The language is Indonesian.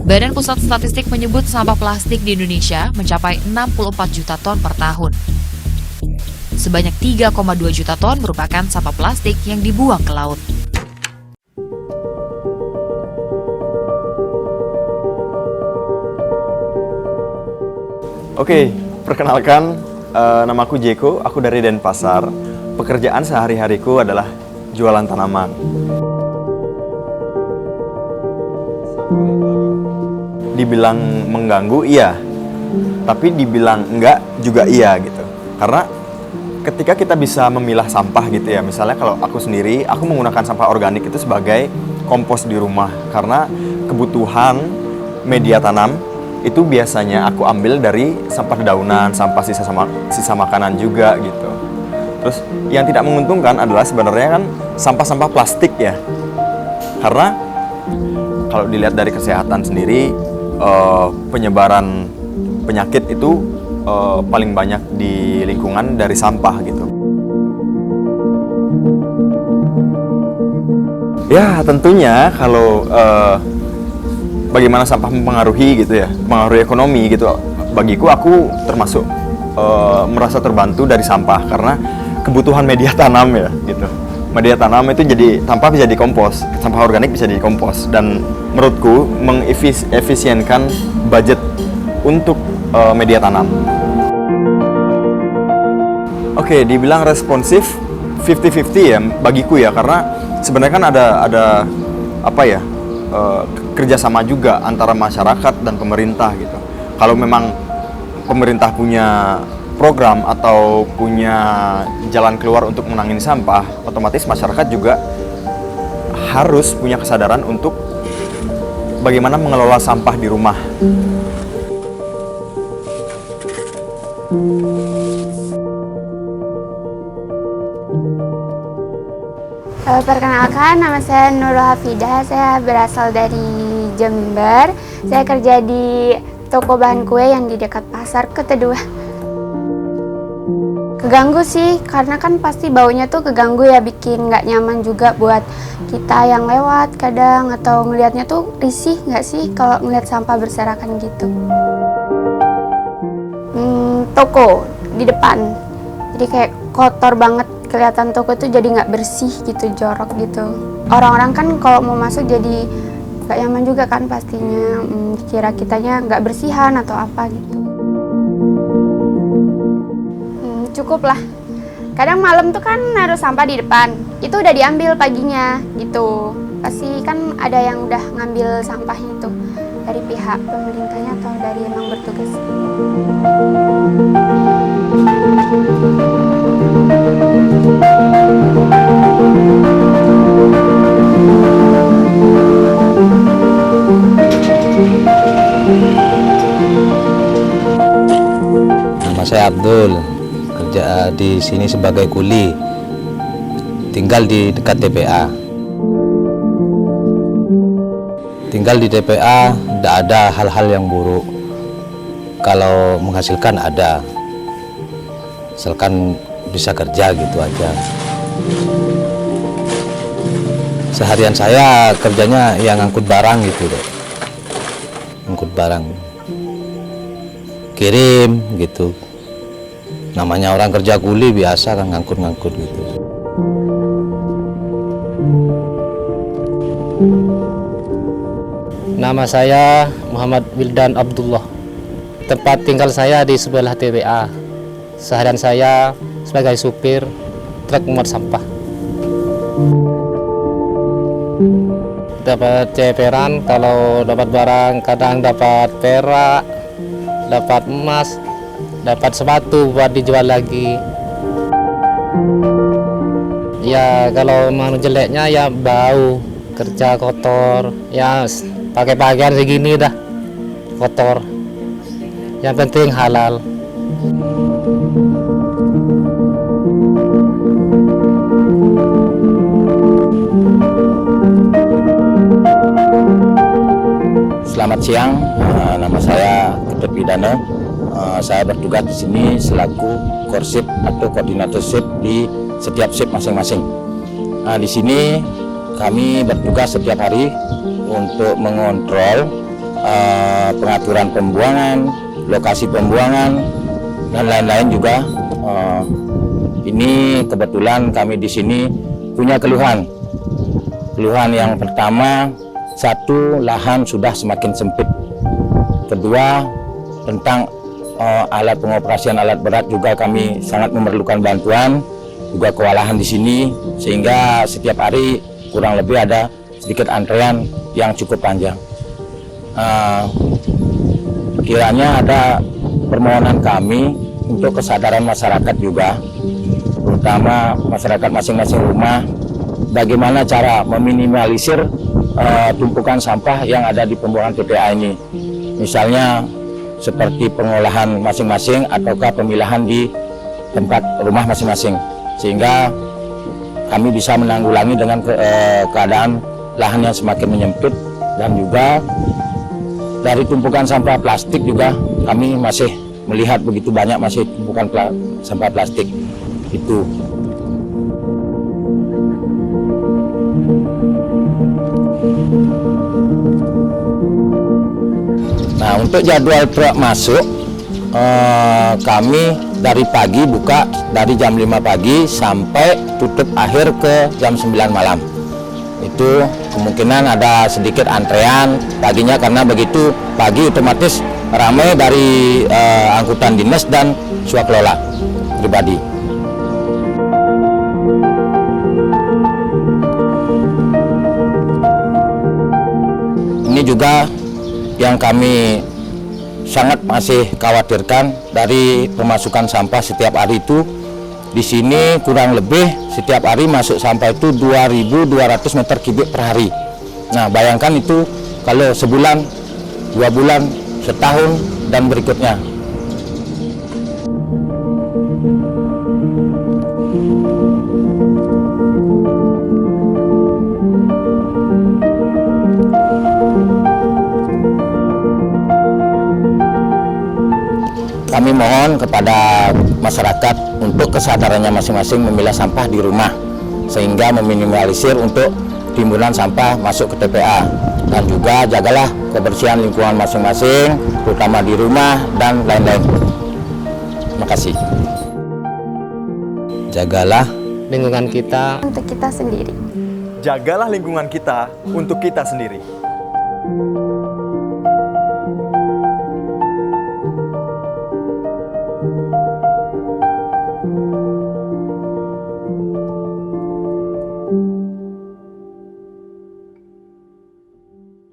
Badan Pusat Statistik menyebut sampah plastik di Indonesia mencapai 64 juta ton per tahun. Sebanyak 3,2 juta ton merupakan sampah plastik yang dibuang ke laut. Oke, perkenalkan, namaku Jeko, aku dari Denpasar. Pekerjaan sehari-hariku adalah jualan tanaman. Dibilang mengganggu, iya. Tapi dibilang enggak juga iya gitu. Karena ketika kita bisa memilah sampah gitu ya, misalnya kalau aku sendiri, aku menggunakan sampah organik itu sebagai kompos di rumah. Karena kebutuhan media tanam itu biasanya aku ambil dari sampah dedaunan, sampah sisa makanan juga gitu. Terus yang tidak menguntungkan adalah sebenarnya kan sampah-sampah plastik ya. Karena kalau dilihat dari kesehatan sendiri, penyebaran penyakit itu paling banyak di lingkungan dari sampah gitu. Ya tentunya kalau bagaimana sampah mempengaruhi gitu ya, mempengaruhi ekonomi gitu. Bagiku aku termasuk merasa terbantu dari sampah karena kebutuhan media tanam ya gitu. Media tanam itu jadi sampah bisa dikompos, sampah organik bisa dikompos dan menurutku mengefisienkan budget untuk media tanam. Oke, dibilang responsif 50-50 ya bagiku ya, karena sebenarnya kan ada apa ya, kerjasama juga antara masyarakat dan pemerintah gitu. Kalau memang pemerintah punya program atau punya jalan keluar untuk menangani sampah, otomatis masyarakat juga harus punya kesadaran untuk bagaimana mengelola sampah di rumah. Perkenalkan, nama saya Nurul Hafidah, saya berasal dari Jember. Saya kerja di toko bahan kue yang di dekat pasar Keteduh. Keganggu sih, karena kan pasti baunya tuh keganggu ya, bikin nggak nyaman juga buat kita yang lewat kadang, atau ngelihatnya tuh risih nggak sih kalau ngelihat sampah berserakan gitu. Toko di depan, jadi kayak kotor banget, kelihatan toko tuh jadi nggak bersih gitu, jorok gitu. Orang-orang kan kalau mau masuk jadi nggak nyaman juga kan pastinya, kira kitanya nggak bersihan atau apa gitu. Cukup lah. Kadang malam tuh kan naruh sampah di depan, itu udah diambil paginya gitu. Pasti kan ada yang udah ngambil sampahnya itu dari pihak pemerintahnya atau dari emang bertugas. Nama saya Abdul, kerja di sini sebagai kuli, tinggal di dekat TPA. Tinggal di TPA tidak ada hal-hal yang buruk. Kalau menghasilkan ada, misalkan bisa kerja gitu aja. Seharian saya kerjanya yang ngangkut barang gitu deh, ngangkut barang, kirim gitu. Namanya orang kerja kuli biasa kan, ngangkut-ngangkut gitu. Nama saya Muhammad Wildan Abdullah. Tempat tinggal saya di sebelah TPA. Seharian saya sebagai supir truk muat sampah. Dapat ceperan, kalau dapat barang kadang dapat perak, dapat emas, dapat sepatu buat dijual lagi. Ya kalau mau jeleknya ya bau, kerja kotor, ya pakai pakaian segini dah kotor. Yang penting halal. Selamat siang, nama saya Ketut Pidana. Saya bertugas di sini selaku korsip atau koordinator shift di setiap shift masing-masing. Nah, di sini kami bertugas setiap hari untuk mengontrol pengaturan pembuangan, lokasi pembuangan, dan lain-lain juga. Ini kebetulan kami di sini punya keluhan. Keluhan yang pertama, satu, lahan sudah semakin sempit. Kedua, tentang alat pengoperasian alat berat juga kami sangat memerlukan bantuan, juga kewalahan di sini, sehingga setiap hari kurang lebih ada sedikit antrean yang cukup panjang. Kiranya ada permohonan kami untuk kesadaran masyarakat juga, terutama masyarakat masing-masing rumah, bagaimana cara meminimalisir tumpukan sampah yang ada di pembuangan TPA ini. Misalnya seperti pengolahan masing-masing ataukah pemilahan di tempat rumah masing-masing, sehingga kami bisa menanggulangi dengan keadaan lahan yang semakin menyempit. Dan juga dari tumpukan sampah plastik juga kami masih melihat begitu banyak masih tumpukan sampah plastik itu. Nah, untuk jadwal truk masuk, kami dari pagi buka dari jam 5 pagi sampai tutup akhir ke jam 9 malam. Itu kemungkinan ada sedikit antrean paginya, karena begitu pagi otomatis ramai dari angkutan dinas dan swakelola pribadi. Ini juga yang kami sangat masih khawatirkan dari pemasukan sampah setiap hari itu. Di sini kurang lebih setiap hari masuk sampah itu 2.200 meter kubik per hari. Nah, bayangkan itu kalau sebulan, 2 bulan, setahun, dan berikutnya. Kami mohon kepada masyarakat untuk kesadarannya masing-masing memilah sampah di rumah, sehingga meminimalisir untuk timbunan sampah masuk ke TPA. Dan juga jagalah kebersihan lingkungan masing-masing, terutama di rumah dan lain-lain. Terima kasih. Jagalah Lingkungan kita Untuk kita sendiri. Jagalah lingkungan kita untuk kita sendiri.